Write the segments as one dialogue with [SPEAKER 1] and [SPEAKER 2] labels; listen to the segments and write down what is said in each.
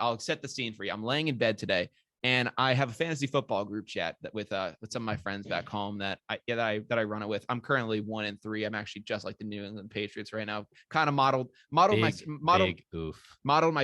[SPEAKER 1] I'll set the scene for you. I'm laying in bed today, and I have a fantasy football group chat with some of my friends back home that I run it with. I'm currently 1-3. I'm actually just like the New England Patriots right now. Kind of modeled my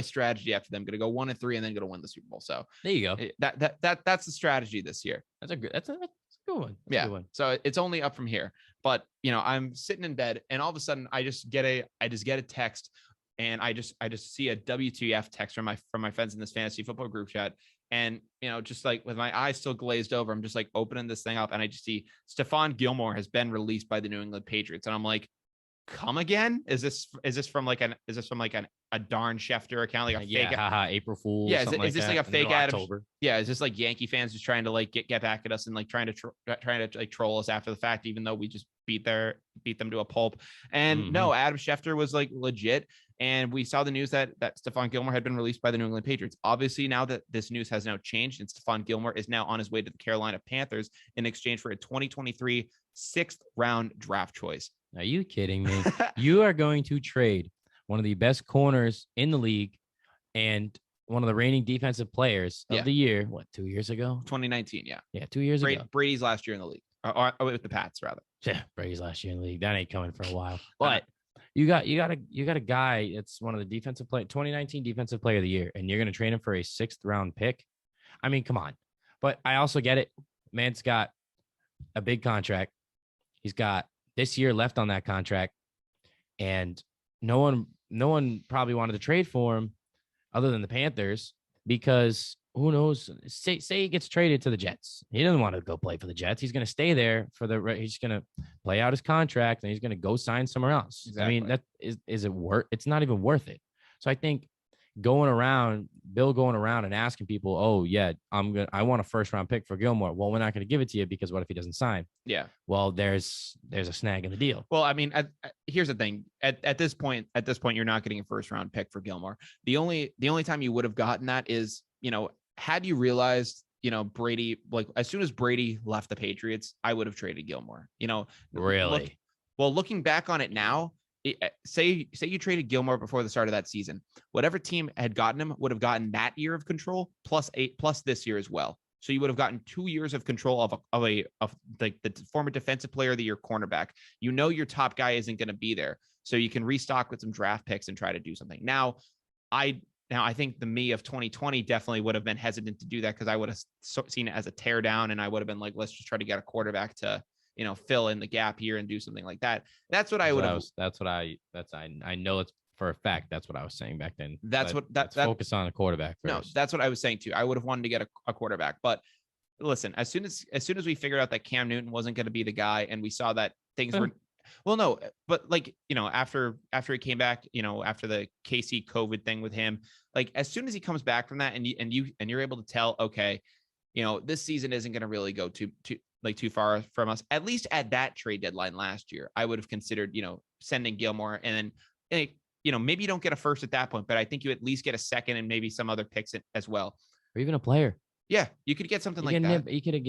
[SPEAKER 1] strategy after them. Going to go 1-3 and then going to win the Super Bowl. So
[SPEAKER 2] there you go.
[SPEAKER 1] That's the strategy this year.
[SPEAKER 2] That's a good one.
[SPEAKER 1] That's a good one. So it's only up from here. But I'm sitting in bed, and all of a sudden I just get a text, and I just see a WTF text from my friends in this fantasy football group chat. And, just like with my eyes still glazed over, I'm just like opening this thing up, and I just see Stephon Gilmore has been released by the New England Patriots. And I'm like, come again? Is this from a Darn Schefter account? Like a fake
[SPEAKER 2] April Fool.
[SPEAKER 1] Yeah. Is this like a fake Adam? Yeah. Is this like Yankee fans just trying to like get back at us and like trying to like troll us after the fact, even though we just beat them to a pulp? And no, Adam Schefter was like legit. And we saw the news that Stephon Gilmore had been released by the New England Patriots. Obviously, now that this news has now changed, and Stephon Gilmore is now on his way to the Carolina Panthers in exchange for a 2023 6th-round draft choice.
[SPEAKER 2] Are you kidding me? You are going to trade one of the best corners in the league and one of the reigning defensive players of the year. What, 2 years ago?
[SPEAKER 1] 2019, yeah.
[SPEAKER 2] Yeah, 2 years ago.
[SPEAKER 1] Brady's last year in the league. Or with the Pats, rather.
[SPEAKER 2] Yeah, Brady's last year in the league. That ain't coming for a while. But you got a guy that's one of the 2019 defensive player of the year, and you're going to trade him for a 6th-round pick. I mean, come on. But I also get it. Man's got a big contract. He's got this year left on that contract, and no one probably wanted to trade for him other than the Panthers, because who knows? Say he gets traded to the Jets. He doesn't want to go play for the Jets. He's going to stay there he's going to play out his contract, and he's going to go sign somewhere else. Exactly. I mean, that is it worth? It's not even worth it. So I think Bill going around and asking people, oh yeah, I want a 1st-round pick for Gilmore. Well, we're not going to give it to you because what if he doesn't sign?
[SPEAKER 1] Yeah.
[SPEAKER 2] Well, there's a snag in the deal.
[SPEAKER 1] Well, I mean, here's the thing. At this point, you're not getting a 1st-round pick for Gilmore. The only time you would have gotten that is, had you realized, Brady, like as soon as Brady left the Patriots, I would have traded Gilmore.
[SPEAKER 2] Really?
[SPEAKER 1] Looking back on it now, say you traded Gilmore before the start of that season, whatever team had gotten him would have gotten that year of control plus this year as well. So you would have gotten 2 years of control of like the former defensive player of the year cornerback. Your top guy isn't going to be there, so you can restock with some draft picks and try to do something. Now I think the me of 2020 definitely would have been hesitant to do that, because I would have seen it as a tear down, and I would have been like, let's just try to get a quarterback to fill in the gap here and do something like that. That's what I would have.
[SPEAKER 2] I know it's for a fact. That's what I was saying back then.
[SPEAKER 1] Let's
[SPEAKER 2] focus on a quarterback first.
[SPEAKER 1] No, that's what I was saying too. I would have wanted to get a quarterback, but listen, as soon as we figured out that Cam Newton wasn't going to be the guy, and we saw that things were, well, no, but like, after he came back, after the KC COVID thing with him, like as soon as he comes back from that, and you're able to tell, okay, this season isn't going to really go too far from us. At least at that trade deadline last year, I would have considered, sending Gilmore, and then, maybe you don't get a 1st at that point, but I think you at least get a 2nd and maybe some other picks as well.
[SPEAKER 2] Or even a player.
[SPEAKER 1] Yeah. You could get something like that.
[SPEAKER 2] You could have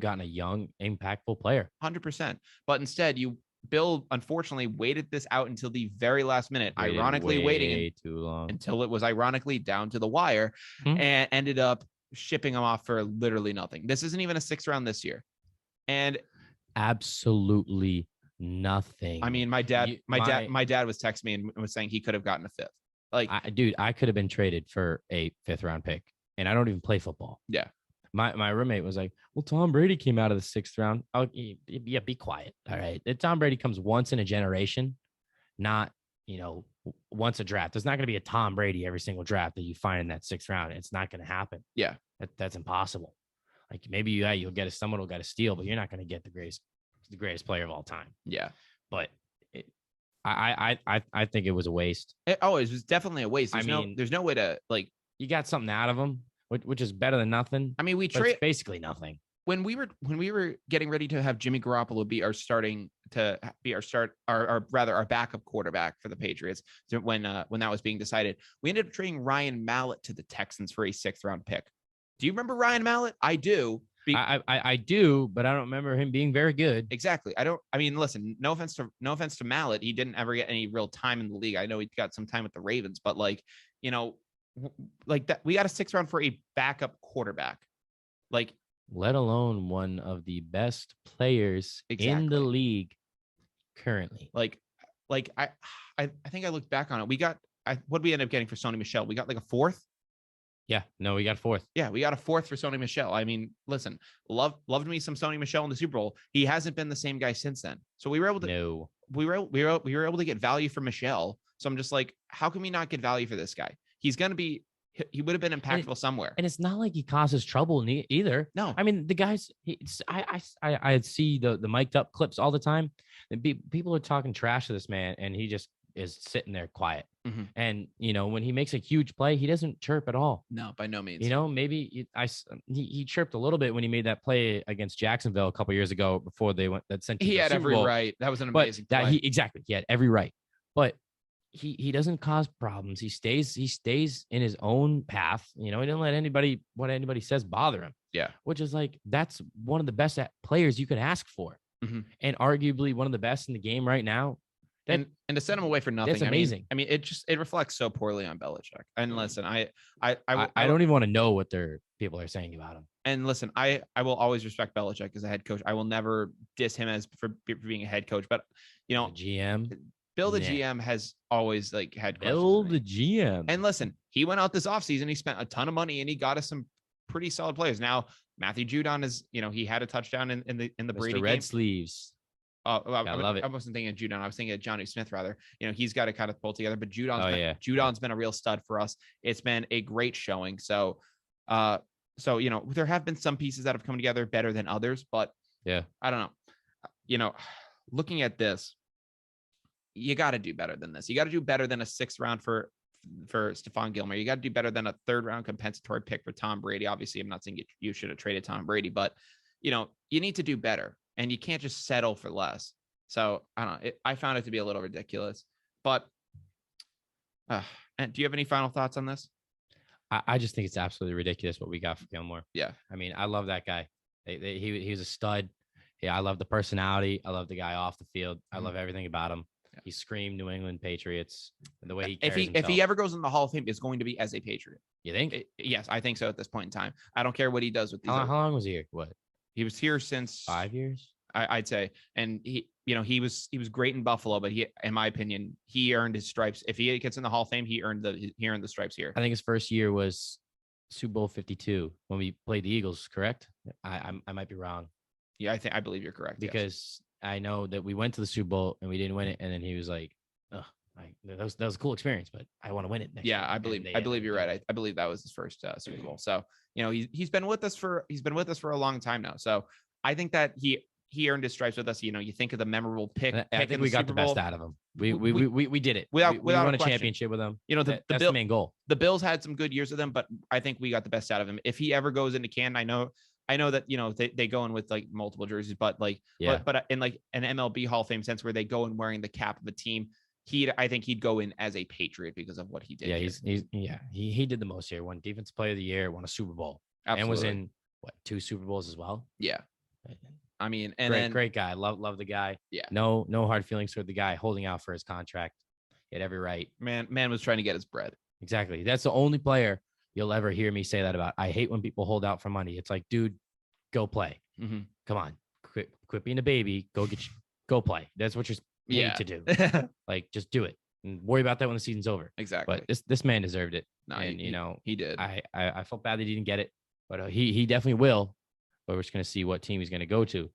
[SPEAKER 2] gotten a young, impactful player.
[SPEAKER 1] 100%. But instead Bill unfortunately waited this out until the very last minute, waiting
[SPEAKER 2] too long
[SPEAKER 1] until it was ironically down to the wire, and ended up shipping him off for literally nothing. This isn't even a 6th round this year. And
[SPEAKER 2] absolutely nothing.
[SPEAKER 1] I mean, my dad was texting me and was saying he could have gotten a 5th. Like,
[SPEAKER 2] I could have been traded for a 5th-round pick, and I don't even play football.
[SPEAKER 1] Yeah.
[SPEAKER 2] My roommate was like, well, Tom Brady came out of the 6th round. Oh, yeah, be quiet. All right. Tom Brady comes once in a generation, not, once a draft. There's not going to be a Tom Brady every single draft that you find in that 6th round. It's not going to happen.
[SPEAKER 1] Yeah.
[SPEAKER 2] That's impossible. Like maybe you'll get someone will get a steal, but you're not going to get the greatest player of all time.
[SPEAKER 1] Yeah.
[SPEAKER 2] But I think it was a waste.
[SPEAKER 1] It was definitely a waste. There's no way to, like,
[SPEAKER 2] you got something out of him, which is better than nothing.
[SPEAKER 1] I mean,
[SPEAKER 2] basically nothing.
[SPEAKER 1] When we were getting ready to have Jimmy Garoppolo be our backup quarterback for the Patriots, when that was being decided, we ended up trading Ryan Mallett to the Texans for a 6th-round pick. Do you remember Ryan Mallett? I do.
[SPEAKER 2] I do, but I don't remember him being very good.
[SPEAKER 1] Exactly. Listen, no offense to Mallett. He didn't ever get any real time in the league. I know he got some time with the Ravens, but like, like that. We got a 6th round for a backup quarterback. Like,
[SPEAKER 2] let alone one of the best players in
[SPEAKER 1] Exactly.
[SPEAKER 2] the league currently.
[SPEAKER 1] Like I think I looked back on it. We got what we end up getting for Sony Michel. We got like a 4th.
[SPEAKER 2] Yeah, no, we got 4th.
[SPEAKER 1] Yeah, we got a 4th for Sony Michel. I mean, listen, loved me some Sony Michel in the Super Bowl. He hasn't been the same guy since then. So we were able to we were able to get value for Michel. So I'm just like, how can we not get value for this guy? He would have been impactful somewhere.
[SPEAKER 2] And it's not like he causes trouble either.
[SPEAKER 1] No.
[SPEAKER 2] I mean, the guys, I see the mic'd up clips all the time. And people are talking trash to this man, and he just is sitting there quiet.
[SPEAKER 1] Mm-hmm.
[SPEAKER 2] And, when he makes a huge play, he doesn't chirp at all.
[SPEAKER 1] No, by no means.
[SPEAKER 2] Maybe he chirped a little bit when he made that play against Jacksonville a couple years ago before they went that sent.
[SPEAKER 1] He had every right. That was an amazing play.
[SPEAKER 2] He had every right. But he doesn't cause problems. He stays in his own path. He didn't let what anybody says bother him.
[SPEAKER 1] Yeah.
[SPEAKER 2] Which is like, that's one of the best players you can ask for.
[SPEAKER 1] Mm-hmm.
[SPEAKER 2] And arguably one of the best in the game right now.
[SPEAKER 1] And to send him away for nothing.
[SPEAKER 2] That's amazing.
[SPEAKER 1] I mean, it reflects so poorly on Belichick. And listen, I
[SPEAKER 2] don't even want to know what their people are saying about him.
[SPEAKER 1] And listen, I will always respect Belichick as a head coach. I will never diss him for being a head coach. But
[SPEAKER 2] the GM.
[SPEAKER 1] Bill, the GM, has always had
[SPEAKER 2] Bill, the GM.
[SPEAKER 1] And listen, he went out this offseason. He spent a ton of money and he got us some pretty solid players. Now, Matthew Judon is, he had a touchdown in the
[SPEAKER 2] Mr.
[SPEAKER 1] Brady
[SPEAKER 2] Red
[SPEAKER 1] game.
[SPEAKER 2] Sleeves.
[SPEAKER 1] I
[SPEAKER 2] love it.
[SPEAKER 1] I wasn't thinking of Judon. I was thinking of Johnny Smith rather. He's got to kind of pull together. But Judon's been a real stud for us. It's been a great showing. So, there have been some pieces that have come together better than others. But
[SPEAKER 2] yeah,
[SPEAKER 1] I don't know. Looking at this, you got to do better than this. You got to do better than a 6th round for Stephon Gilmore. You got to do better than a 3rd round compensatory pick for Tom Brady. Obviously, I'm not saying you should have traded Tom Brady, but you need to do better, and you can't just settle for less. So I don't know. I found it to be a little ridiculous. But and do you have any final thoughts on this?
[SPEAKER 2] I just think it's absolutely ridiculous what we got for Gilmore.
[SPEAKER 1] Yeah,
[SPEAKER 2] I mean, I love that guy. He was a stud. Yeah, I love the personality. I love the guy off the field. I love everything about him. He screamed New England Patriots, and the way he carries himself.
[SPEAKER 1] If he ever goes in the Hall of Fame, it's going to be as a Patriot.
[SPEAKER 2] You think?
[SPEAKER 1] Yes, I think so at this point in time. I don't care what he does with these.
[SPEAKER 2] How long was he here? What?
[SPEAKER 1] He was here since
[SPEAKER 2] 5 years.
[SPEAKER 1] I'd say, and he was great in Buffalo, but in my opinion, he earned his stripes. If he gets in the Hall of Fame, he earned the stripes here.
[SPEAKER 2] I think his first year was Super Bowl 52 when we played the Eagles. Correct? I might be wrong.
[SPEAKER 1] Yeah, I believe you're correct.
[SPEAKER 2] Because I know that we went to the Super Bowl and we didn't win it, and then he was like, "Oh, that was a cool experience, but I want to win it next year."
[SPEAKER 1] I believe you're right. I believe that was his first Super Bowl. So he's been with us for a long time now. So I think that he earned his stripes with us. You think of the memorable pick.
[SPEAKER 2] I think we got the best out of him. We did it. We won a championship with him.
[SPEAKER 1] That's
[SPEAKER 2] the main goal.
[SPEAKER 1] The Bills had some good years with him, but I think we got the best out of him. If he ever goes into Canton, I know that they go in with multiple jerseys, but but in an MLB Hall of Fame sense where they go in wearing the cap of a team, I think he'd go in as a Patriot because of what he did.
[SPEAKER 2] Yeah, he did the most here. Won Defensive Player of the Year, won a Super Bowl,
[SPEAKER 1] absolutely.
[SPEAKER 2] And was in 2 Super Bowls as well.
[SPEAKER 1] Yeah, I mean,
[SPEAKER 2] great guy. Love the guy.
[SPEAKER 1] Yeah,
[SPEAKER 2] no hard feelings toward the guy holding out for his contract. He had every right.
[SPEAKER 1] Man was trying to get his bread.
[SPEAKER 2] Exactly. That's the only player you'll ever hear me say that about. I hate when people hold out for money. It's like, dude, go play.
[SPEAKER 1] Mm-hmm.
[SPEAKER 2] Come on, quit being a baby. Go play. That's what you're paid to do. Just do it and worry about that when the season's over.
[SPEAKER 1] Exactly.
[SPEAKER 2] But this man deserved it.
[SPEAKER 1] No,
[SPEAKER 2] and
[SPEAKER 1] he did.
[SPEAKER 2] I felt bad that he didn't get it, but he definitely will. But we're just gonna see what team he's gonna go to.